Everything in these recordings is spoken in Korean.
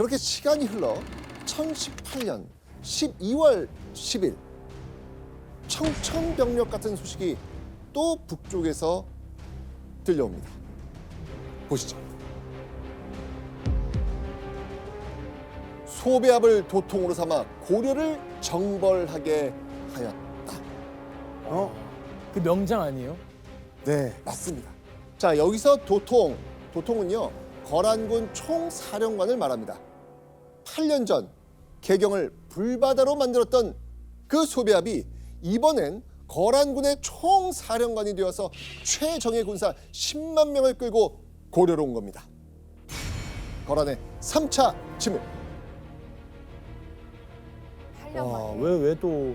그렇게 시간이 흘러 1018년 12월 10일 청천벽력 같은 소식이 또 북쪽에서 들려옵니다. 보시죠. 소배합을 도통으로 삼아 고려를 정벌하게 하였다. 그 명장 아니에요? 네, 맞습니다. 자, 여기서 도통은요, 거란군 총사령관을 말합니다. 8년 전 개경을 불바다로 만들었던 그 소배합이 이번엔 거란군의 총사령관이 되어서 최정예 군사 10만 명을 끌고 고려로 온 겁니다. 거란의 3차 침입. 와, 왜 또?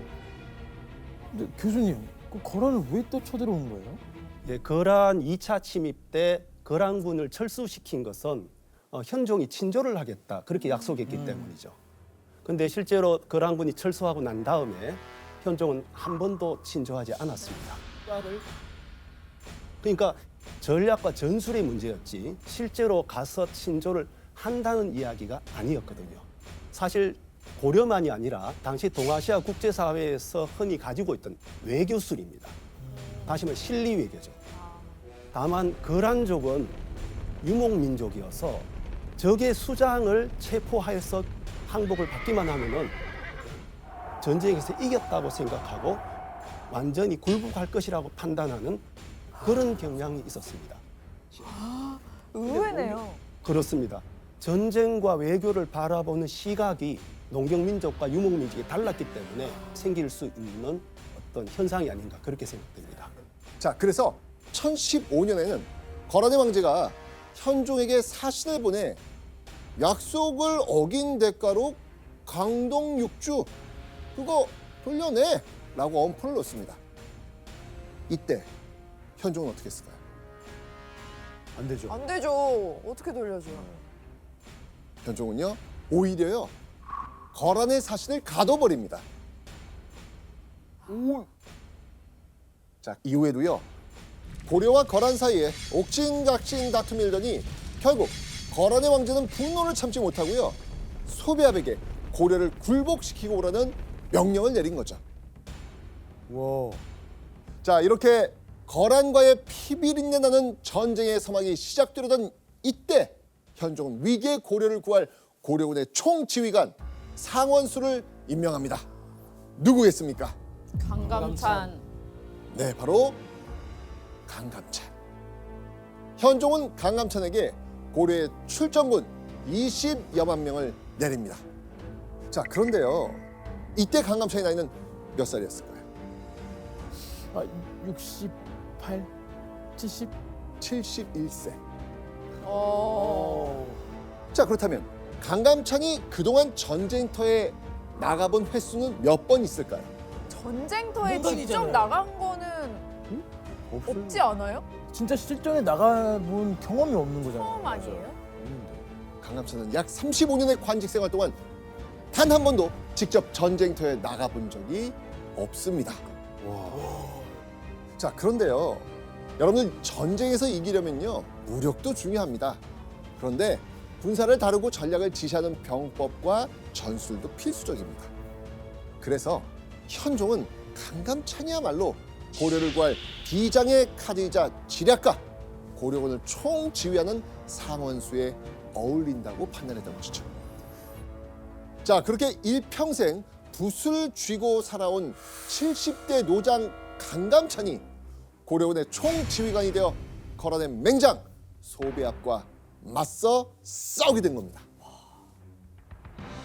근데 교수님, 그 거란을 왜 또 쳐들어온 거예요? 예, 거란 2차 침입 때 거란군을 철수시킨 것은 현종이 친조를 하겠다 그렇게 약속했기 때문이죠. 근데 실제로 거란군이 철수하고 난 다음에 현종은 한 번도 친조하지 않았습니다. 그러니까 전략과 전술의 문제였지 실제로 가서 친조를 한다는 이야기가 아니었거든요. 사실 고려만이 아니라 당시 동아시아 국제사회에서 흔히 가지고 있던 외교술입니다. 다시 말해 실리 외교죠. 다만 거란족은 유목민족이어서 적의 수장을 체포하여서 항복을 받기만 하면은 전쟁에서 이겼다고 생각하고 완전히 굴복할 것이라고 판단하는 그런 경향이 있었습니다. 의외네요. 그렇습니다. 전쟁과 외교를 바라보는 시각이 농경민족과 유목민족이 달랐기 때문에 생길 수 있는 어떤 현상이 아닌가 그렇게 생각됩니다. 자, 그래서 1015년에는 거란의 왕제가 현종에게 사신을 보내 약속을 어긴 대가로 강동 6주 그거 돌려내 라고 엄포를 놓습니다. 이때 현종은 어떻게 했을까요? 안 되죠. 안 되죠. 어떻게 돌려줘? 현종은요 오히려요 거란의 사신을 가둬버립니다. 자, 이후에도요 고려와 거란 사이에 옥신각신 다툼이 일더니 결국 거란의 왕제는 분노를 참지 못하고요 소배합에게 고려를 굴복시키고 오라는 명령을 내린 거죠. 와. 자, 이렇게 거란과의 피비린내 나는 전쟁의 서막이 시작되려던 이때 현종은 위기의 고려를 구할 고려군의 총지휘관 상원수를 임명합니다. 누구겠습니까? 강감찬. 네, 바로 강감찬. 현종은 강감찬에게 고려의 출정군 20여만 명을 내립니다. 자, 그런데요. 이때 강감찬의 나이는 몇 살이었을까요? 68, 70? 71세. 어. 자, 그렇다면 강감찬이 그동안 전쟁터에 나가본 횟수는 몇 번 있을까요? 전쟁터에 못 직접 다니잖아요. 나간 거는 없지 않아요? 진짜 실전에 나가본 경험이 없는 거잖아요. 처음 아니에요? 강감찬은 약 35년의 관직 생활 동안 단 한 번도 직접 전쟁터에 나가본 적이 없습니다. 자, 그런데요. 여러분들 전쟁에서 이기려면요. 무력도 중요합니다. 그런데 군사를 다루고 전략을 지시하는 병법과 전술도 필수적입니다. 그래서 현종은 강감찬이야말로 고려를 구할 비장의 카드이자 지략가, 고려군을 총지휘하는 상원수에 어울린다고 판단했던 것이죠. 자, 그렇게 일평생 붓을 쥐고 살아온 70대 노장 강감찬이 고려군의 총지휘관이 되어 거란의 맹장 소배합과 맞서 싸우게 된 겁니다.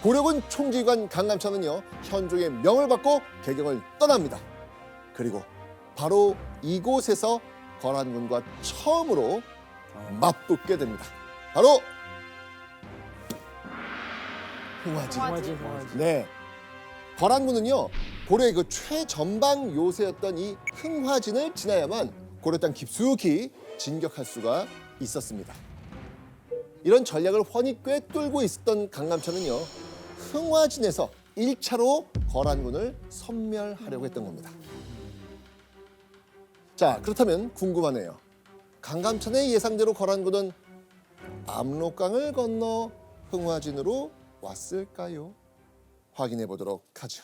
고려군 총지휘관 강감찬은요 현종의 명을 받고 개경을 떠납니다. 그리고 바로 이곳에서 거란군과 처음으로 맞붙게 됩니다. 바로 흥화진. 네, 거란군은요 고려의 그 최전방 요새였던 이 흥화진을 지나야만 고려 땅 깊숙이 진격할 수가 있었습니다. 이런 전략을 훤히 꿰뚫고 있었던 강감찬은요 흥화진에서 1차로 거란군을 섬멸하려고 했던 겁니다. 자, 그렇다면 궁금하네요. 강감찬의 예상대로 거란군은 압록강을 건너 흥화진으로 왔을까요? 확인해 보도록 하죠.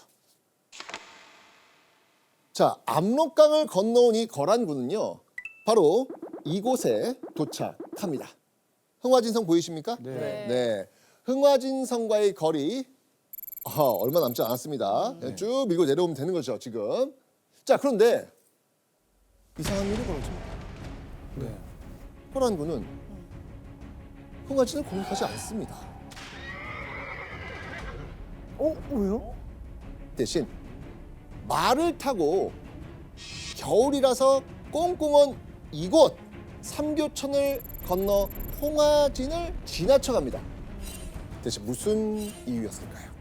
자, 압록강을 건너온 이 거란군은요, 바로 이곳에 도착합니다. 흥화진성 보이십니까? 네. 흥화진성과의 거리 얼마 남지 않았습니다. 쭉 밀고 내려오면 되는 거죠, 지금. 자, 그런데 이상한 일이 벌어집니다. 네. 거란군은 흥화진을 공격하지 않습니다. 왜요? 대신 말을 타고 겨울이라서 꽁꽁한 이곳 삼교천을 건너 홍화진을 지나쳐갑니다. 대체 무슨 이유였을까요?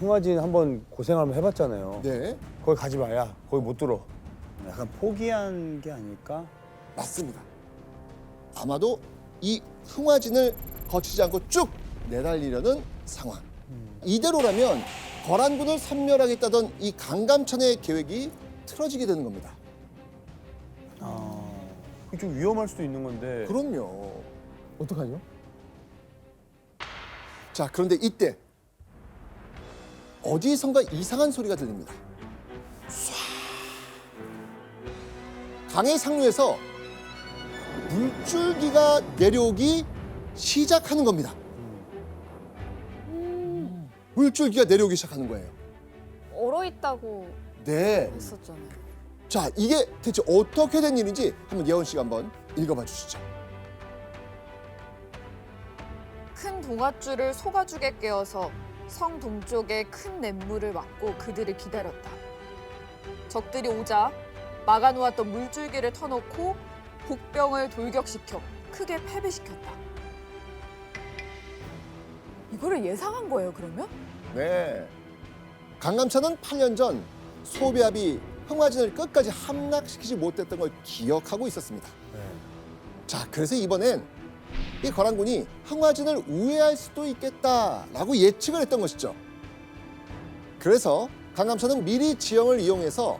흥화진 한번 고생 한번 해봤잖아요. 네, 거기 가지 마야. 거기 못 들어. 약간 포기한 게 아닐까? 맞습니다. 아마도 이 흥화진을 거치지 않고 쭉 내달리려는 상황. 이대로라면 거란군을 섬멸하겠다던 이 강감찬의 계획이 틀어지게 되는 겁니다. 그게 좀 위험할 수도 있는 건데. 그럼요. 어떡하죠? 자, 그런데 이때 어디선가 이상한 소리가 들립니다. 쏴. 강의 상류에서 물줄기가 내려오기 시작하는 겁니다. 물줄기가 내려오기 시작하는 거예요. 얼어 있다고 네. 했었잖아요. 자, 이게 대체 어떻게 된 일인지 한번 예원 씨가 한번 읽어봐 주시죠. 큰 동아줄을 소가죽에 깨어서 성 동쪽에 큰 냇물을 막고 그들을 기다렸다. 적들이 오자 막아놓았던 물줄기를 터놓고 복병을 돌격시켜 크게 패배시켰다. 이거를 예상한 거예요, 그러면? 네. 강감찬은 8년 전 소비압이 흥화진을 끝까지 함락시키지 못했던 걸 기억하고 있었습니다. 자, 그래서 이번엔 이 거란군이 흥화진을 우회할 수도 있겠다라고 예측을 했던 것이죠. 그래서 강감찬은 미리 지형을 이용해서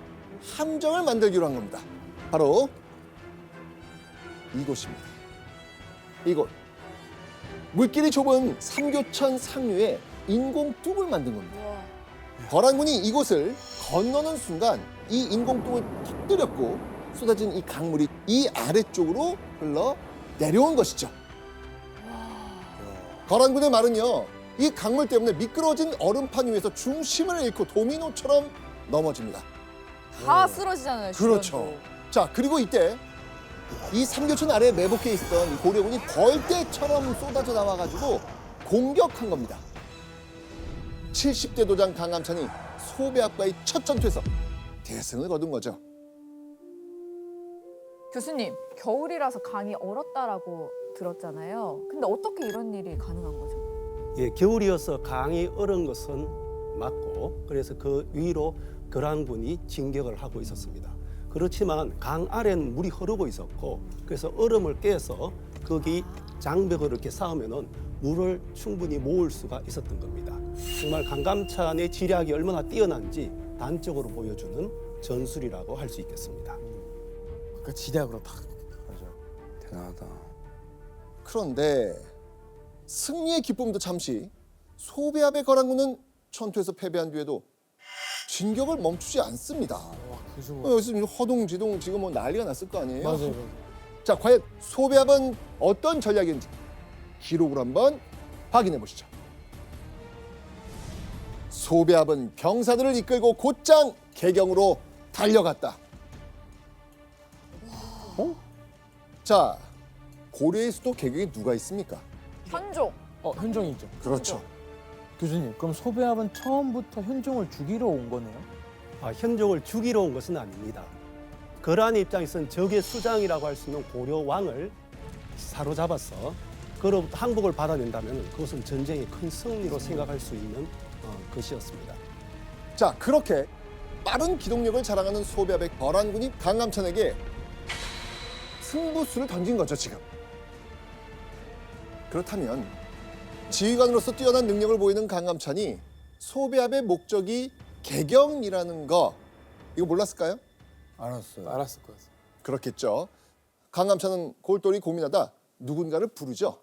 함정을 만들기로 한 겁니다. 바로 이곳입니다. 이곳. 물길이 좁은 삼교천 상류에 인공뚝을 만든 겁니다. 와. 거란군이 이곳을 건너는 순간 이 인공뚝을 터뜨렸고 쏟아진 이 강물이 이 아래쪽으로 흘러 내려온 것이죠. 거란군의 말은요, 이 강물 때문에 미끄러진 얼음판 위에서 중심을 잃고 도미노처럼 넘어집니다. 다 쓰러지잖아요. 그렇죠. 주변도. 자, 그리고 이때 이 삼교천 아래에 매복해 있었던 이 고려군이 벌떼처럼 쏟아져 나와가지고 공격한 겁니다. 70대 도장 강감찬이 소배압과의 첫 전투에서 대승을 거둔 거죠. 교수님, 겨울이라서 강이 얼었다라고 들었잖아요. 근데 어떻게 이런 일이 가능한 거죠? 예, 겨울이어서 강이 얼은 것은 맞고 그래서 그 위로 거란군이 진격을 하고 있었습니다. 그렇지만 강 아래는 물이 흐르고 있었고 그래서 얼음을 깨서 거기 장벽을 이렇게 쌓으면은 물을 충분히 모을 수가 있었던 겁니다. 정말 강감찬의 지략이 얼마나 뛰어난지 단적으로 보여주는 전술이라고 할 수 있겠습니다. 그러니까 지략으로 탁. 맞아. 대단하다. 그런데 승리의 기쁨도 잠시 소배압의 거란군은 전투에서 패배한 뒤에도 진격을 멈추지 않습니다. 와, 교수. 여기서 지금 허둥지둥 지금 뭐 난리가 났을 거 아니에요? 맞아요. 자, 과연 소배압은 어떤 전략인지 기록으로 한번 확인해 보시죠. 소배압은 병사들을 이끌고 곧장 개경으로 달려갔다. 자, 고려의 수도 개경에 누가 있습니까? 현종. 현종이죠. 그렇죠. 교수님, 그럼 소배압은 처음부터 현종을 죽이러 온 거네요? 현종을 죽이러 온 것은 아닙니다. 거란의 입장에서는 적의 수장이라고 할 수 있는 고려 왕을 사로잡아서 그로부터 항복을 받아낸다면 그것은 전쟁의 큰 승리로 생각할 수 있는 것이었습니다. 자, 그렇게 빠른 기동력을 자랑하는 소배압의 거란군이 강감찬에게 승부수를 던진 거죠, 지금. 그렇다면 지휘관으로서 뛰어난 능력을 보이는 강감찬이 소배압의 목적이 개경이라는 거 이거 몰랐을까요? 알았어요. 알았을 것 같아요. 그렇겠죠. 강감찬은 골똘히 고민하다 누군가를 부르죠.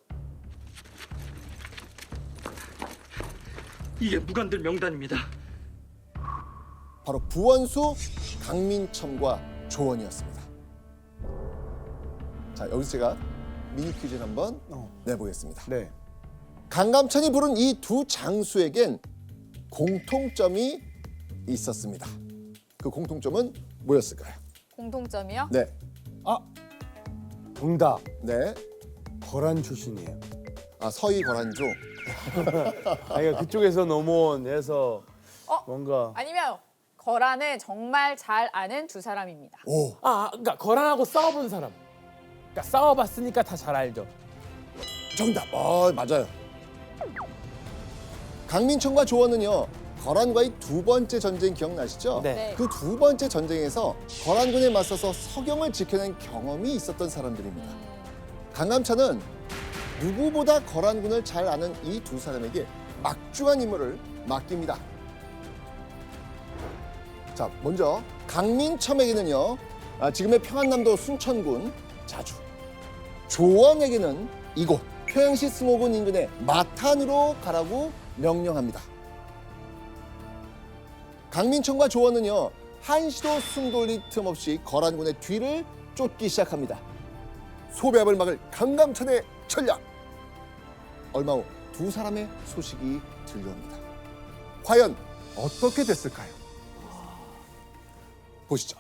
이게 무관들 명단입니다. 바로 부원수 강민첨과 조원이었습니다. 자, 여기서 제가 미니 퀴즈를 한번 내보겠습니다. 네. 강감찬이 부른 이 두 장수에겐 공통점이 있었습니다. 그 공통점은 뭐였을까요? 공통점이요? 네, 정답. 네, 거란 출신이에요. 서희 거란조. 아니 그쪽에서 넘어온 해서 어? 뭔가 아니면 거란을 정말 잘 아는 두 사람입니다. 오, 그러니까 거란하고 싸워본 사람. 그러니까 싸워봤으니까 다 잘 알죠. 정답. 맞아요. 강민청과 조원은요, 거란과의 두 번째 전쟁 기억나시죠? 네. 그 두 번째 전쟁에서 거란군에 맞서서 서경을 지켜낸 경험이 있었던 사람들입니다. 강감찬은 누구보다 거란군을 잘 아는 이 두 사람에게 막중한 임무를 맡깁니다. 자, 먼저 강민첨에게는요, 지금의 평안남도 순천군 자주, 조원에게는 이곳 평양시 승호군 인근의 마탄으로 가라고 명령합니다. 강민청과 조원은요, 한시도 숨 돌릴 틈 없이 거란군의 뒤를 쫓기 시작합니다. 소배합을 막을 강감찬의 전략. 얼마 후 두 사람의 소식이 들려옵니다. 과연 어떻게 됐을까요? 보시죠.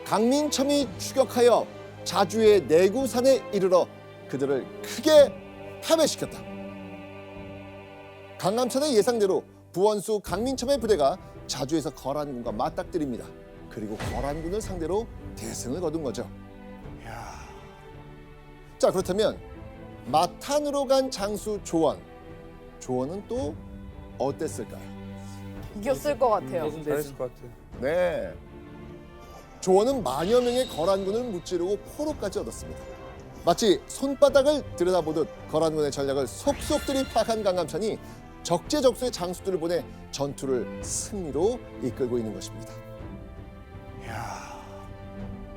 강민첨이 추격하여 자주의 내구산에 이르러 그들을 크게 패배시켰다. 강감찬의 예상대로 부원수 강민첨의 부대가 자주에서 거란군과 맞닥뜨립니다. 그리고 거란군을 상대로 대승을 거둔 거죠. 자, 그렇다면 마탄으로 간 장수 조원. 조원은 또 어땠을까요? 이겼을 것 같아요. 잘했을 것 같아요. 네. 조원은 만여 명의 거란군을 무찌르고 포로까지 얻었습니다. 마치 손바닥을 들여다보듯 거란군의 전략을 속속들이 파악한 강감찬이 적재적소의 장수들을 보내 전투를 승리로 이끌고 있는 것입니다. 야,